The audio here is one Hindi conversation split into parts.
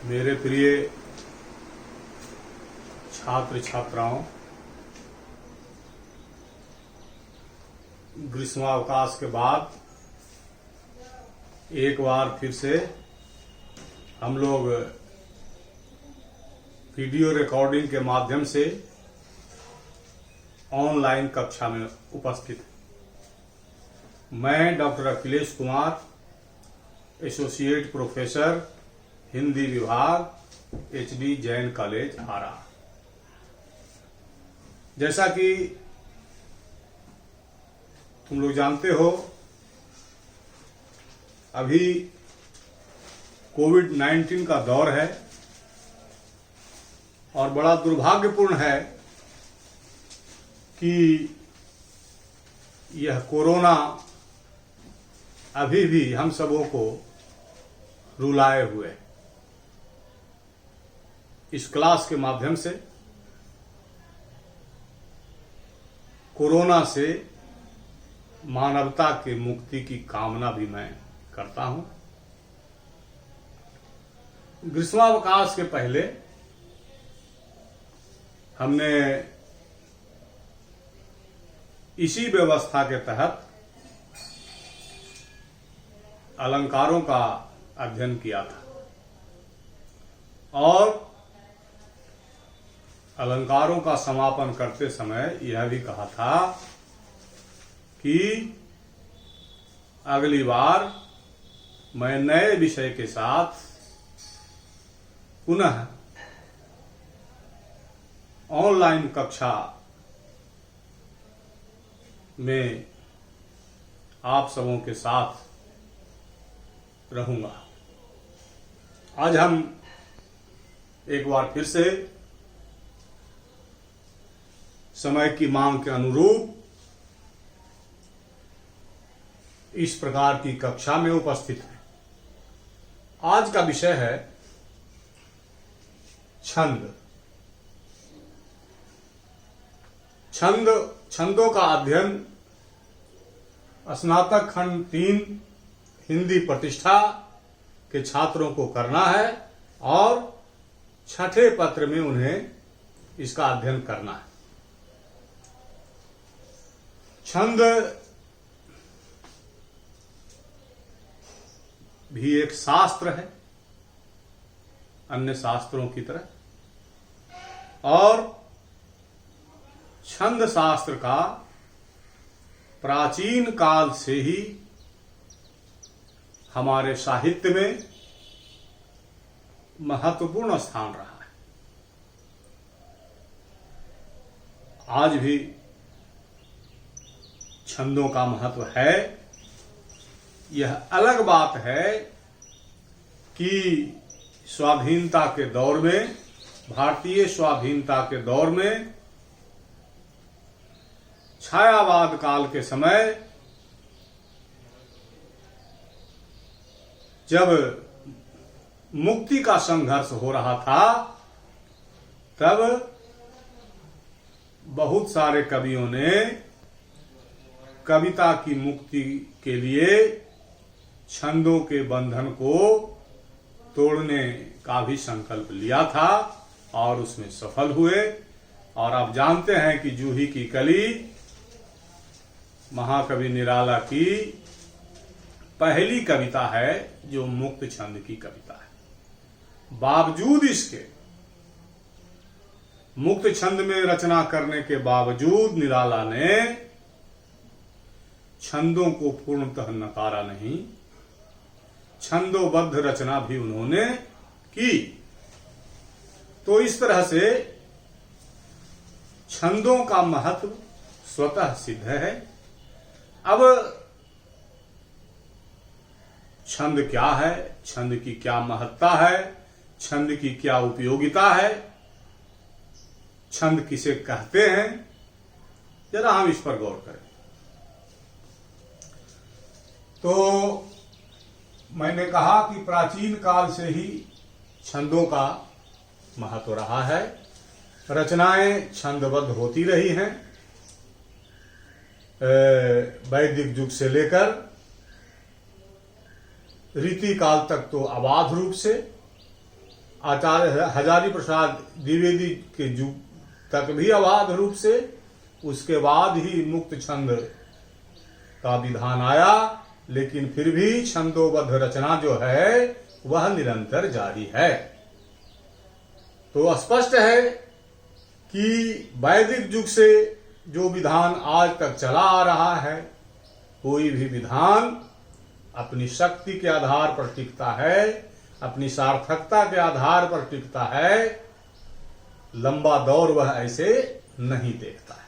मेरे प्रिय छात्र छात्राओं, ग्रीष्मावकाश के बाद एक बार फिर से हम लोग वीडियो रिकॉर्डिंग के माध्यम से ऑनलाइन कक्षा में उपस्थित हैं। मैं doctor Akhilesh Kumar, associate professor Hindi विभाग, एचडी जैन कॉलेज आरा। जैसा कि तुम लोग जानते हो, अभी कोविड-19 का दौर है और बड़ा दुर्भाग्यपूर्ण है कि यह कोरोना अभी भी हम सबों को रुलाए हुए है। इस क्लास के माध्यम से कोरोना से मानवता के मुक्ति की कामना भी मैं करता हूं। ग्रीष्मावकाश के पहले हमने इसी व्यवस्था के तहत अलंकारों का अध्ययन किया था और अलंकारों का समापन करते समय यह भी कहा था कि अगली बार मैं नए विषय के साथ पुनः ऑनलाइन कक्षा में आप सबों के साथ रहूंगा। आज हम एक बार फिर से समय की मांग के अनुरूप इस प्रकार की कक्षा में उपस्थित हैं। आज का विषय है छंद। छंदों का अध्ययन स्नातक खंड 3 हिंदी प्रतिष्ठा के छात्रों को करना है और छठे पत्र में उन्हें इसका अध्ययन करना है। छंद भी एक शास्त्र है अन्य शास्त्रों की तरह, और छंद शास्त्र का प्राचीन काल से ही हमारे साहित्य में महत्वपूर्ण स्थान रहा है। आज भी छंदों का महत्व है। यह अलग बात है कि स्वाधीनता के दौर में, भारतीय स्वाधीनता के दौर में, छायावाद काल के समय जब मुक्ति का संघर्ष हो रहा था, तब बहुत सारे कवियों ने कविता की मुक्ति के लिए छंदों के बंधन को तोड़ने का भी संकल्प लिया था और उसमें सफल हुए। और आप जानते हैं कि जूही की कली महाकवि निराला की पहली कविता है जो मुक्त छंद की कविता है। बावजूद इसके, मुक्त छंद में रचना करने के बावजूद निराला ने छंदों को पूर्णतः नकारा नहीं, छंदोबद्ध रचना भी उन्होंने की। तो इस तरह से छंदों का महत्व स्वतः सिद्ध है। अब छंद क्या है, छंद की क्या महत्ता है, छंद की क्या उपयोगिता है, छंद किसे कहते हैं, जरा हम इस पर गौर करें। तो मैंने कहा कि प्राचीन काल से ही छंदों का महत्व रहा है। रचनाएं छंदबद्ध होती रही हैं। वैदिक युग से लेकर रीति काल तक तो अबाध रूप से, आचार्य हजारी प्रसाद द्विवेदी के युग तक भी अबाध रूप से, उसके बाद ही मुक्त छंद का विधान आया, लेकिन फिर भी छंदोबद्ध रचना जो है वह निरंतर जारी है। तो स्पष्ट है कि वैदिक युग से जो विधान आज तक चला आ रहा है, कोई भी विधान अपनी शक्ति के आधार पर टिकता है, अपनी सार्थकता के आधार पर टिकता है, लंबा दौर वह ऐसे नहीं देखता है।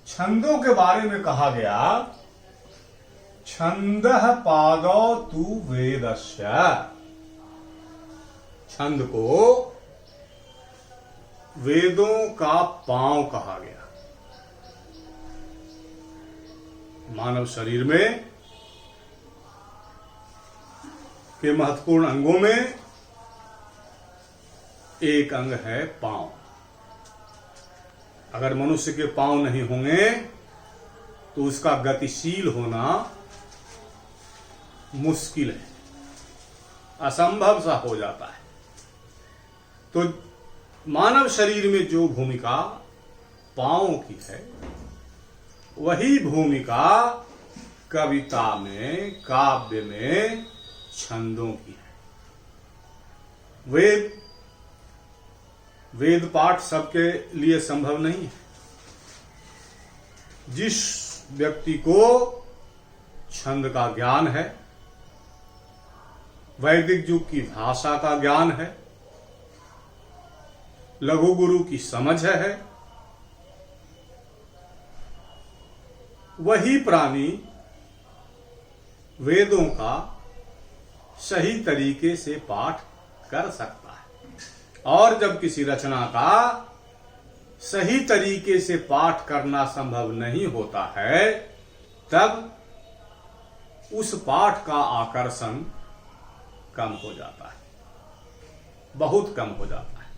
छंदों के बारे में कहा गया, छंदः पादौ तु वेदस्य। छंद को वेदों का पांव कहा गया। मानव शरीर में के महत्वपूर्ण अंगों में एक अंग है पांव। अगर मनुष्य के पांव नहीं होंगे तो उसका गतिशील होना मुश्किल है, असंभव सा हो जाता है। तो मानव शरीर में जो भूमिका पांव की है, वही भूमिका कविता में, काव्य में छंदों की है। वेद पाठ सबके लिए संभव नहीं है। जिस व्यक्ति को छंद का ज्ञान है, वैदिक युग की भाषा का ज्ञान है, लघु गुरु की समझ है, वही प्राणी वेदों का सही तरीके से पाठ कर सकता है। और जब किसी रचना का सही तरीके से पाठ करना संभव नहीं होता है, तब उस पाठ का आकर्षण कम हो जाता है, बहुत कम हो जाता है।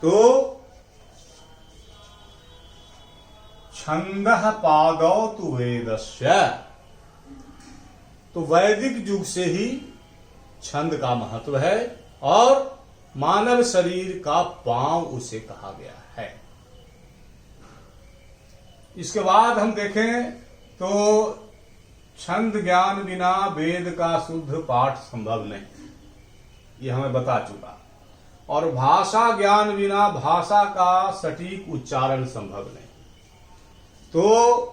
तो छंदः पादौ तु वेदस्य, तो वैदिक युग से ही छंद का महत्व है और मानव शरीर का पांव उसे कहा गया है। इसके बाद हम देखें तो छंद ज्ञान बिना वेद का शुद्ध पाठ संभव नहीं, ये हमें बता चुका। और भाषा ज्ञान बिना भाषा का सटीक उच्चारण संभव नहीं। तो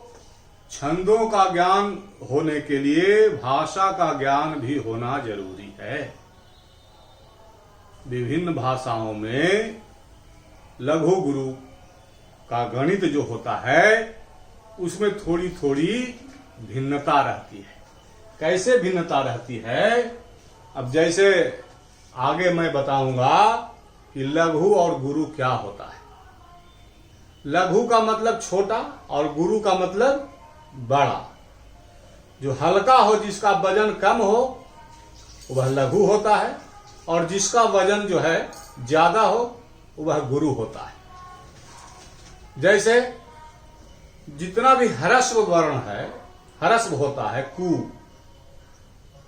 छंदों का ज्ञान होने के लिए भाषा का ज्ञान भी होना जरूरी है। विभिन्न भाषाओं में लघु गुरु का गणित जो होता है, उसमें थोड़ी थोड़ी भिन्नता रहती है। कैसे भिन्नता रहती है? अब जैसे आगे मैं बताऊंगा कि लघु और गुरु क्या होता है। लघु का मतलब छोटा और गुरु का मतलब बड़ा। जो हल्का हो, जिसका वजन कम हो, वह लघु होता है, और जिसका वजन जो है ज्यादा हो, वह गुरु होता है। जैसे जितना भी ह्रस्व वर्ण है, ह्रस्व होता है कु,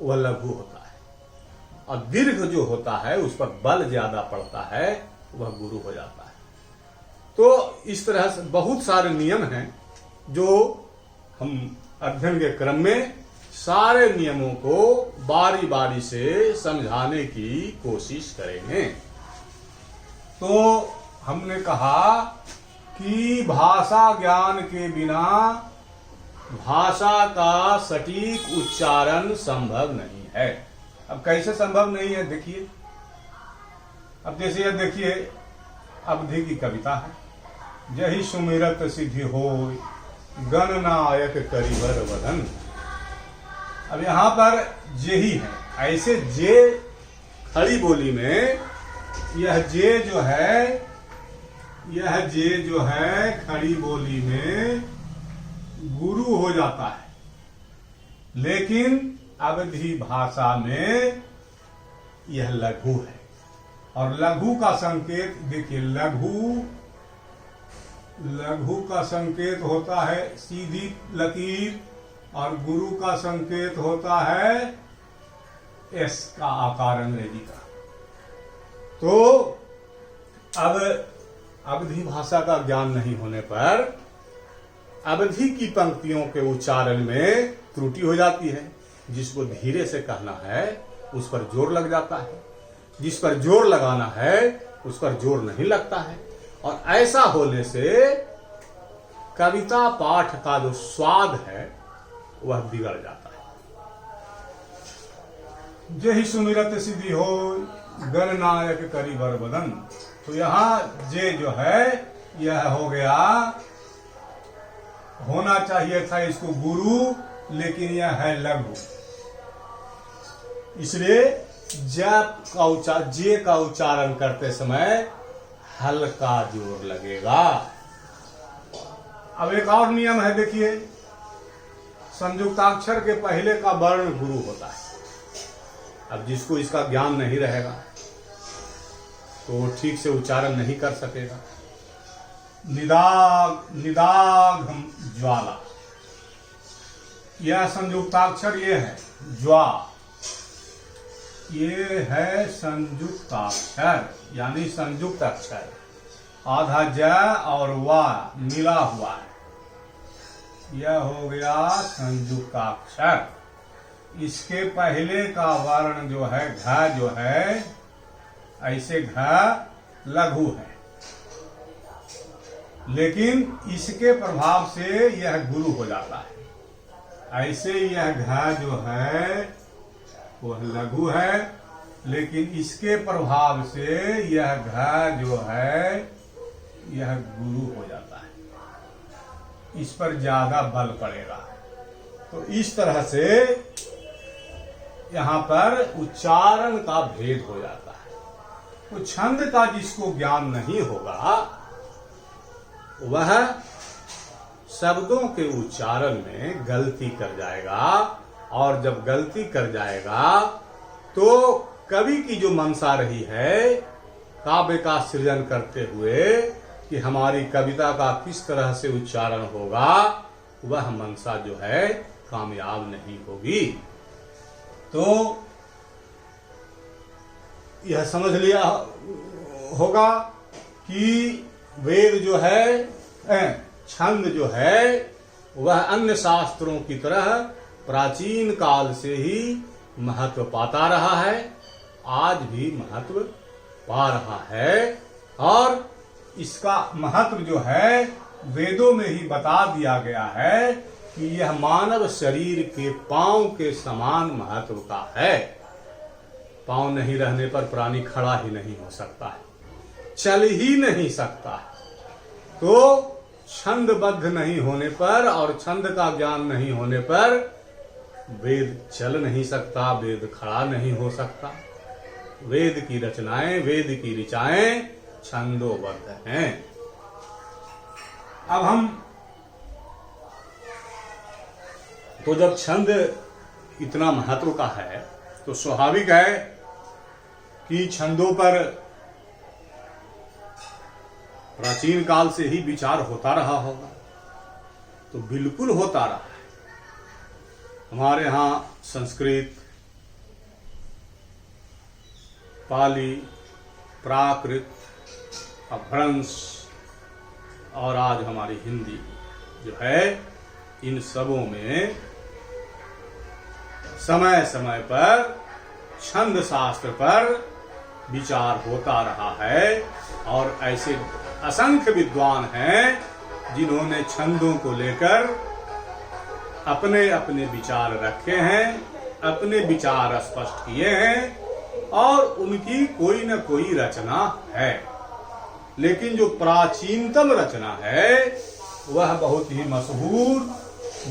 वह लघु होता है, और दीर्घ जो होता है उस पर बल ज्यादा पड़ता है, वह गुरु हो जाता है। तो इस तरह से बहुत सारे नियम हैं जो हम अध्ययन के क्रम में सारे नियमों को बारी बारी से समझाने की कोशिश करेंगे। तो हमने कहा कि भाषा ज्ञान के बिना भाषा का सटीक उच्चारण संभव नहीं है। अब कैसे संभव नहीं है, देखिए। अब जैसे ये देखिए, अवधि की कविता है, जही सुमिरत सिद्धि होय गणनायक करिबर वदन। अब यहां पर जे ही है, ऐसे जे खड़ी बोली में यह जे जो है खड़ी बोली में गुरु हो जाता है, लेकिन अवधि भाषा में यह लघु है। और लघु का संकेत देखिए, लघु का संकेत होता है सीधी लकीर, और गुरु का संकेत होता है एस का आकार अंग्रेजी का। तो अब अवधि भाषा का ज्ञान नहीं होने पर अवधि की पंक्तियों के उच्चारण में त्रुटि हो जाती है। जिसको धीरे से कहना है उस पर जोर लग जाता है, जिस पर जोर लगाना है उस पर जोर नहीं लगता है, और ऐसा होने से कविता पाठ का जो स्वाद है वह बिगड़ जाता है। जेहि सुमिरत सिद्धि हो गणनायक करी वर बदन। तो यहां जे जो है यह हो गया, होना चाहिए था इसको गुरु, लेकिन यह है लघु। इसलिए जे का उच्चारण करते समय हल्का जोर लगेगा। अब एक और नियम है, देखिए, संयुक्ताक्षर के पहले का वर्ण गुरु होता है। अब जिसको इसका ज्ञान नहीं रहेगा तो वो ठीक से उच्चारण नहीं कर सकेगा। निदाघ ज्वाला, यह संयुक्ताक्षर ये है ज्वा, ये है संयुक्ताक्षर यानी संयुक्त अक्षर। आधा ज और वा मिला हुआ है, यह हो गया संयुक्ताक्षर। इसके पहले का वर्ण जो है घ जो है, ऐसे घ लघु है, लेकिन इसके प्रभाव से यह गुरु हो जाता है। ऐसे यह घ जो है वह लघु है, लेकिन इसके प्रभाव से यह घ जो है यह गुरु हो जाता है। इस पर ज्यादा बल पड़ेगा। तो इस तरह से यहां पर उच्चारण का भेद हो जाता है। तो छंद का जिसको ज्ञान नहीं होगा वह शब्दों के उच्चारण में गलती कर जाएगा, और जब गलती कर जाएगा तो कवि की जो मंशा रही है काव्य का सृजन करते हुए कि हमारी कविता का किस तरह से उच्चारण होगा, वह मंशा जो है कामयाब नहीं होगी। तो यह समझ लिया होगा कि वेद जो है, छंद जो है वह अन्य शास्त्रों की तरह प्राचीन काल से ही महत्व पाता रहा है, आज भी महत्व पा रहा है। और इसका महत्व जो है वेदों में ही बता दिया गया है कि यह मानव शरीर के पांव के समान महत्व का है। पांव नहीं रहने पर प्राणी खड़ा ही नहीं हो सकता है, चल ही नहीं सकता है। तो छंदबद्ध नहीं होने पर और छंद का ज्ञान नहीं होने पर वेद चल नहीं सकता, वेद खड़ा नहीं हो सकता। वेद की रचनाएं, वेद की ऋचाएं छंदोबद्ध हैं। अब हम तो जब छंद इतना महत्व का है तो स्वाभाविक है कि छंदों पर प्राचीन काल से ही विचार होता रहा होगा। तो बिल्कुल होता रहा है। हमारे यहाँ संस्कृत, पाली, प्राकृत, अपभ्रंश और आज हमारी हिंदी जो है, इन सबों में समय समय पर छंद शास्त्र पर विचार होता रहा है। और ऐसे असंख्य विद्वान हैं जिन्होंने छंदों को लेकर अपने अपने विचार रखे हैं, अपने विचार स्पष्ट किए हैं, और उनकी कोई न कोई रचना है। लेकिन जो प्राचीनतम रचना है वह बहुत ही मशहूर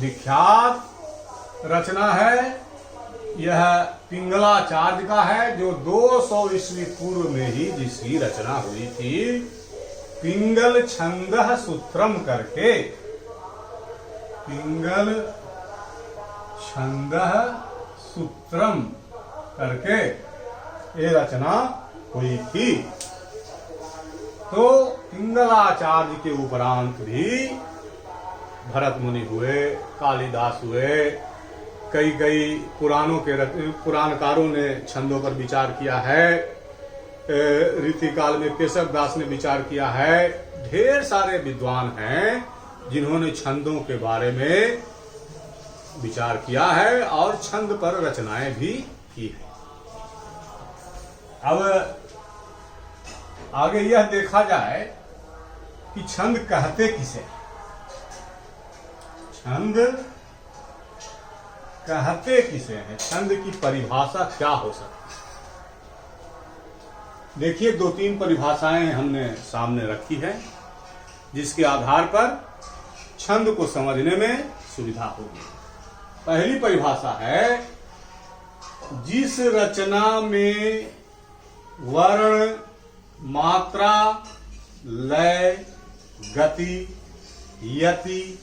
विख्यात रचना है। यह पिंगलाचार्य का है, जो 200 ईस्वी पूर्व में ही जिसकी रचना हुई थी। पिंगल छंदः सूत्रम करके, पिंगल छंदः सूत्रम करके ये रचना हुई थी। तो पिंगलाचार्य के उपरांत भी भरत मुनि हुए, कालिदास हुए, कई पुराणों के पुराणकारों ने छंदों पर विचार किया है। रीतिकाल में केशव दास ने विचार किया है। ढेर सारे विद्वान हैं जिन्होंने छंदों के बारे में विचार किया है और छंद पर रचनाएं भी की है। अब आगे यह देखा जाए कि छंद कहते किसे, छंद कहते किसे हैं, छंद की परिभाषा क्या हो सकती है। देखिए, 2-3 परिभाषाएं हमने सामने रखी है जिसके आधार पर छंद को समझने में सुविधा होगी। पहली परिभाषा है, जिस रचना में वर्ण, मात्रा, लय, गति, यति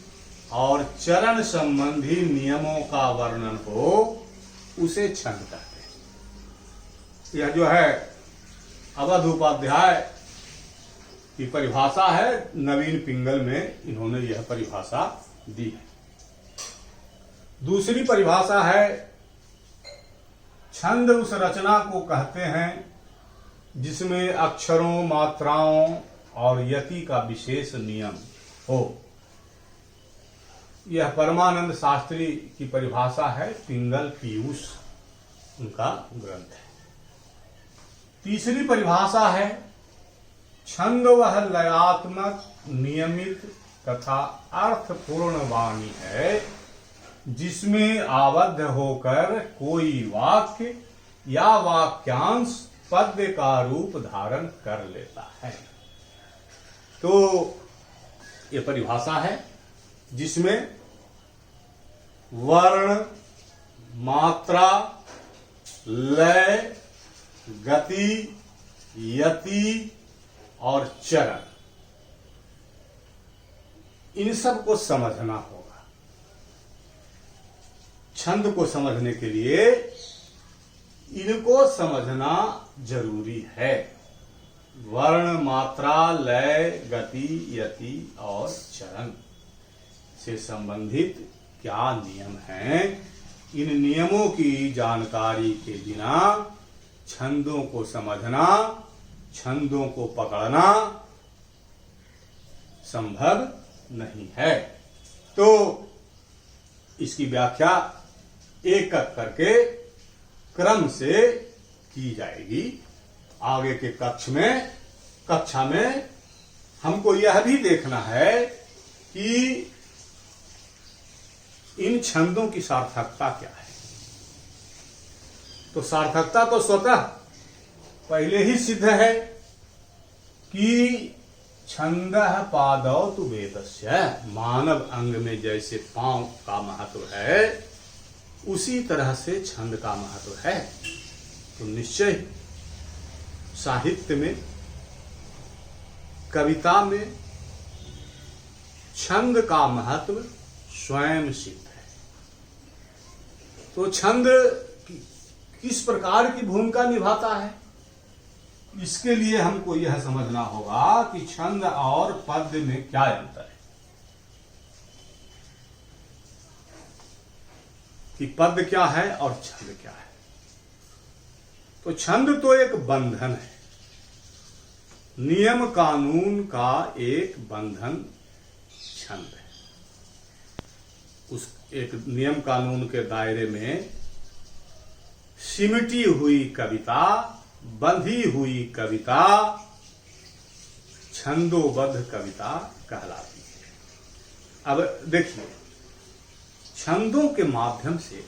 और चरण संबंधी नियमों का वर्णन हो उसे छंद कहते हैं। यह जो है अवध उपाध्याय की परिभाषा है, नवीन पिंगल में इन्होंने यह परिभाषा दी है। दूसरी परिभाषा है, छंद उस रचना को कहते हैं जिसमें अक्षरों, मात्राओं और यति का विशेष नियम हो। यह परमानंद शास्त्री की परिभाषा है, पिंगल पीयूष उनका ग्रंथ है। तीसरी परिभाषा है, छंद वह लयात्मक, नियमित तथा अर्थपूर्ण वाणी है जिसमें आबद्ध होकर कोई वाक्य या वाक्यांश पद्य का रूप धारण कर लेता है। तो यह परिभाषा है जिसमें वर्ण, मात्रा, लय, गति, यति और चरण, इन सब को समझना होगा। छंद को समझने के लिए इनको समझना जरूरी है। वर्ण, मात्रा, लय, गति, यति और चरण से संबंधित क्या नियम हैं, इन नियमों की जानकारी के बिना छंदों को समझना, छंदों को पकड़ना संभव नहीं है। तो इसकी व्याख्या एक एक करके क्रम से की जाएगी। आगे के कक्षा में हमको यह भी देखना है कि इन छंदों की सार्थकता क्या है। तो सार्थकता तो स्वतः पहले ही सिद्ध है कि छंदः पादौ तु वेदस्य, मानव अंग में जैसे पांव का महत्व है उसी तरह से छंद का महत्व है। तो निश्चय साहित्य में, कविता में छंद का महत्व स्वयं सिद्ध है। तो छंद किस प्रकार की भूमिका निभाता है, इसके लिए हमको यह समझना होगा कि छंद और पद्य में क्या अंतर है। कि पद्य क्या है और छंद क्या है। तो छंद तो एक बंधन है, नियम कानून का एक बंधन छंद है। उस एक नियम कानून के दायरे में सिमटी हुई कविता, बंधी हुई कविता छंदोबद्ध कविता कहलाती है। अब देखिए, छंदों के माध्यम से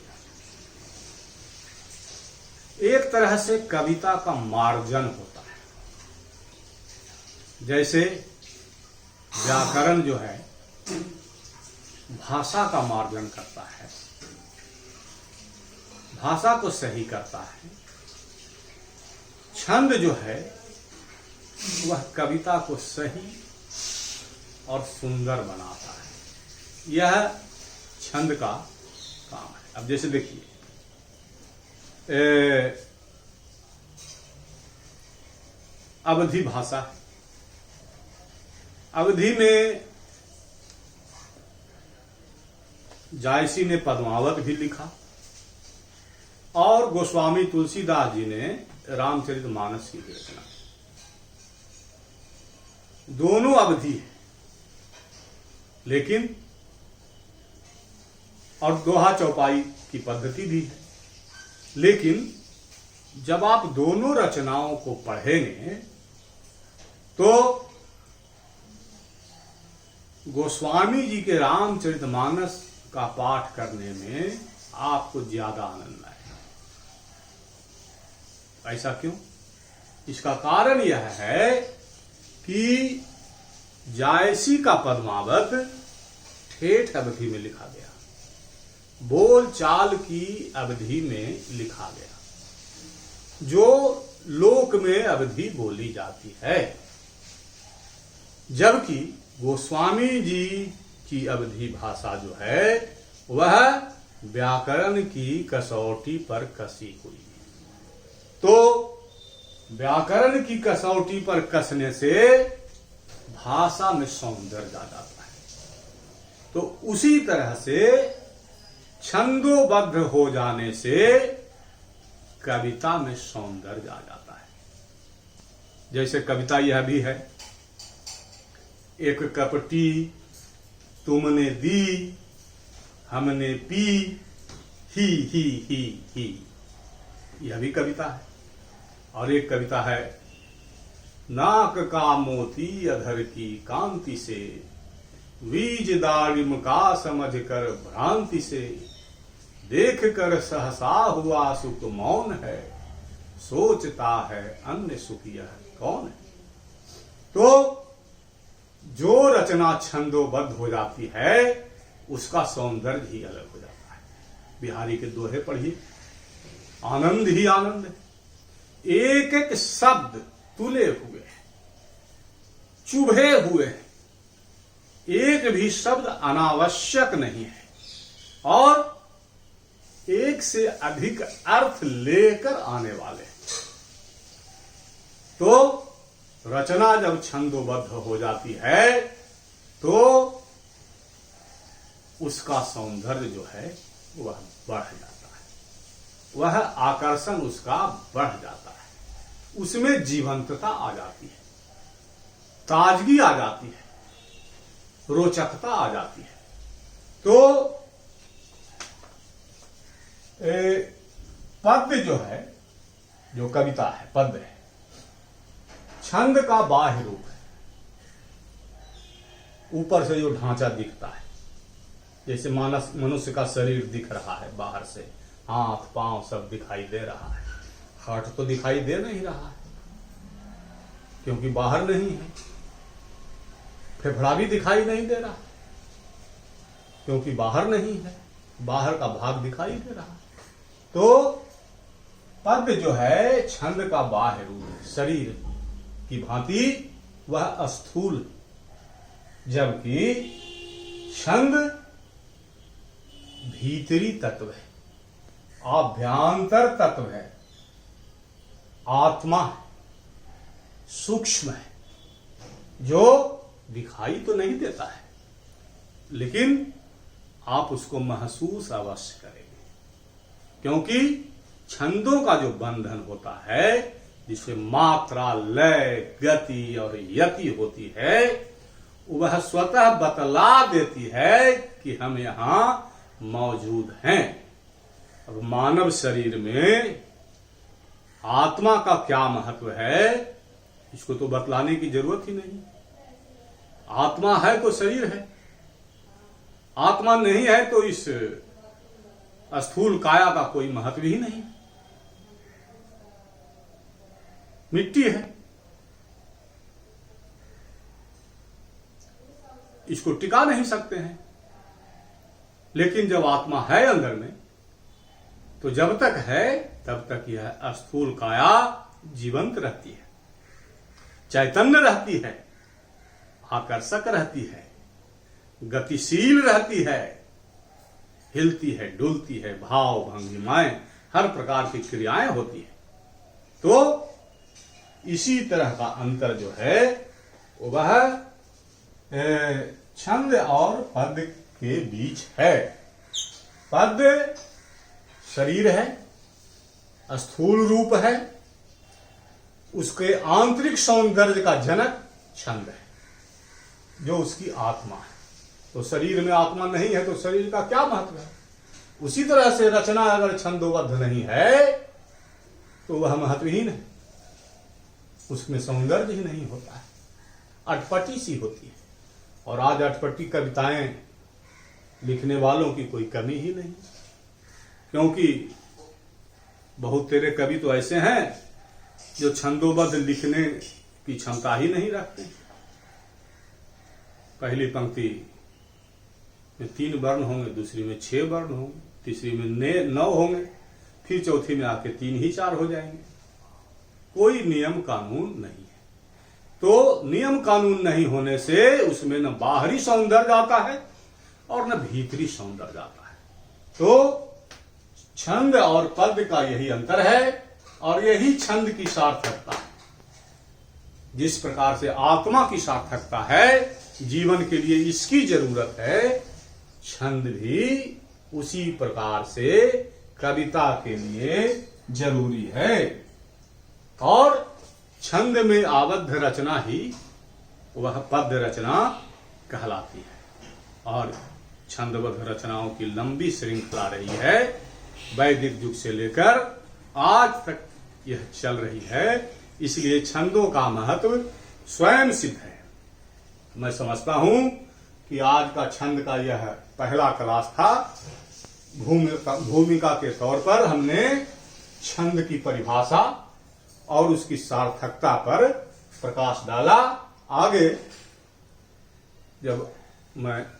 एक तरह से कविता का मार्जन होता है। जैसे व्याकरण जो है भाषा का मार्जन करता है, भाषा को सही करता है। छंद जो है वह कविता को सही और सुंदर बनाता है। यह छंद का काम है। अब जैसे देखिए, अवधी भाषा, अवधी में जायसी ने पद्मावत भी लिखा और गोस्वामी तुलसीदास जी ने रामचरितमानस की रचना। दोनों अवधि है, लेकिन और दोहा चौपाई की पद्धति भी है, लेकिन जब आप दोनों रचनाओं को पढ़ेंगे तो गोस्वामी जी के रामचरितमानस का पाठ करने में आपको ज्यादा आनंद आएगा। ऐसा क्यों? इसका कारण यह है कि जायसी का पद्मावत ठेठ अवधि में लिखा गया, बोल चाल की अवधि में लिखा गया, जो लोक में अवधि बोली जाती है, जबकि गोस्वामी जी की अवधि भाषा जो है वह व्याकरण की कसौटी पर कसी हुई। तो व्याकरण की कसौटी पर कसने से भाषा में सौंदर्य आ जाता है। तो उसी तरह से छंदोबद्ध हो जाने से कविता में सौंदर्य आ जाता है। जैसे कविता यह भी है, एक कपटी तुमने दी हमने पी ही, यह भी कविता है। और एक कविता है, नाक का मोती अधर की कांति से, बीज दाड़िम का समझ कर भ्रांति से, देख कर सहसा हुआ सुख मौन है, सोचता है अन्य सुख यह कौन है। तो जो रचना छंदोबद्ध हो जाती है उसका सौंदर्य ही अलग हो जाता है। बिहारी के दोहे पढ़िए, आनंद ही आनंद है। एक एक शब्द तुले हुए, चुभे हुए, एक भी शब्द अनावश्यक नहीं है और एक से अधिक अर्थ लेकर आने वाले। तो रचना जब छंदोबद्ध हो जाती है तो उसका सौंदर्य जो है वह बढ़ जाता है, वह आकर्षण उसका बढ़ जाता है, उसमें जीवंतता आ जाती है, ताजगी आ जाती है, रोचकता आ जाती है। तो पद्य जो है, जो कविता है, पद्य है, छंद का बाह्य रूप है। ऊपर से जो ढांचा दिखता है, जैसे मनुष्य का शरीर दिख रहा है, बाहर से हाथ पांव सब दिखाई दे रहा है, हाथ तो दिखाई दे नहीं रहा है क्योंकि बाहर नहीं है, फेफड़ा भी दिखाई नहीं दे रहा क्योंकि बाहर नहीं है, बाहर का भाग दिखाई दे रहा है। तो पद्य जो है छंद का बाह्य रूप है, शरीर की भांति वह स्थूल, जबकि छंद भीतरी तत्व है, आभ्यंतर तत्व है, आत्मा है, सूक्ष्म है, जो दिखाई तो नहीं देता है लेकिन आप उसको महसूस अवश्य करेंगे, क्योंकि छंदों का जो बंधन होता है, जिसमें मात्रा, लय, गति और यति होती है, वह स्वतः बतला देती है कि हम यहां मौजूद हैं। अब मानव शरीर में आत्मा का क्या महत्व है, इसको तो बतलाने की जरूरत ही नहीं। आत्मा है तो शरीर है, आत्मा नहीं है तो इस स्थूल काया का कोई महत्व ही नहीं, मिट्टी है, इसको टिका नहीं सकते हैं। लेकिन जब आत्मा है अंदर में, तो जब तक है तब तक यह स्थूल काया जीवंत रहती है, चैतन्य रहती है, आकर्षक रहती है, गतिशील रहती है, हिलती है, डुलती है, भाव भंगिमाएं, हर प्रकार की क्रियाएं होती है। तो इसी तरह का अंतर जो है वह छंद और पद्य के बीच है। पद्य शरीर है, स्थूल रूप है, उसके आंतरिक सौंदर्य का जनक छंद है, जो उसकी आत्मा है। तो शरीर में आत्मा नहीं है तो शरीर का क्या महत्व है? उसी तरह से रचना अगर छंदोबद्ध नहीं है तो वह महत्वहीन है, उसमें सौंदर्य ही नहीं होता है, अटपटी सी होती है। और आज अटपटी कविताएं लिखने वालों की कोई कमी ही नहीं, क्योंकि बहुत तेरे कवि तो ऐसे हैं जो छंदोबद्ध लिखने की क्षमता ही नहीं रखते। पहली पंक्ति में 3 वर्ण होंगे, दूसरी में 6 वर्ण होंगे, तीसरी में 9 होंगे, फिर चौथी में आके 3 ही 4 हो जाएंगे। कोई नियम कानून नहीं है। तो नियम कानून नहीं होने से उसमें न बाहरी सौंदर्य आता है और न भीतरी सौंदर्य आता है। तो छंद और पद्य का यही अंतर है और यही छंद की सार्थकता है। जिस प्रकार से आत्मा की सार्थकता है, जीवन के लिए इसकी जरूरत है, छंद भी उसी प्रकार से कविता के लिए जरूरी है। और छंद में आबद्ध रचना ही वह पद्य रचना कहलाती है। और छंदबद्ध रचनाओं की लंबी श्रृंखला रही है, वैदिक युग से लेकर आज तक यह चल रही है। इसलिए छंदों का महत्व स्वयं सिद्ध है। मैं समझता हूं कि आज का छंद का यह पहला क्लास था। भूमिका के तौर पर हमने छंद की परिभाषा और उसकी सार्थकता पर प्रकाश डाला। आगे जब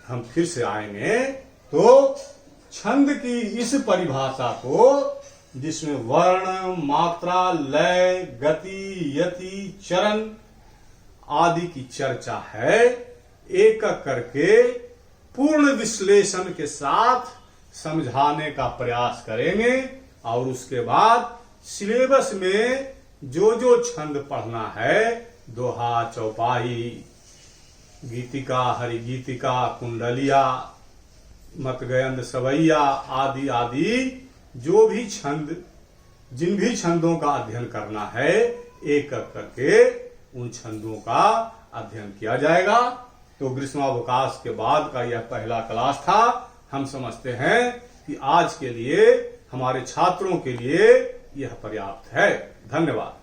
हम फिर से आएंगे तो छंद की इस परिभाषा को, जिसमें वर्ण, मात्रा, लय, गति, यति, चरण आदि की चर्चा है, एक एक करके पूर्ण विश्लेषण के साथ समझाने का प्रयास करेंगे। और उसके बाद सिलेबस में जो जो छंद पढ़ना है, दोहा, चौपाई, गीतिका, हरिगीतिका, कुंडलिया, मतगयंद, सवैया आदि आदि जो भी छंद, जिन भी छंदों का अध्ययन करना है, एक एक करके उन छंदों का अध्ययन किया जाएगा। तो ग्रीष्मावकाश के बाद का यह पहला क्लास था। हम समझते हैं कि आज के लिए, हमारे छात्रों के लिए यह पर्याप्त है। धन्यवाद।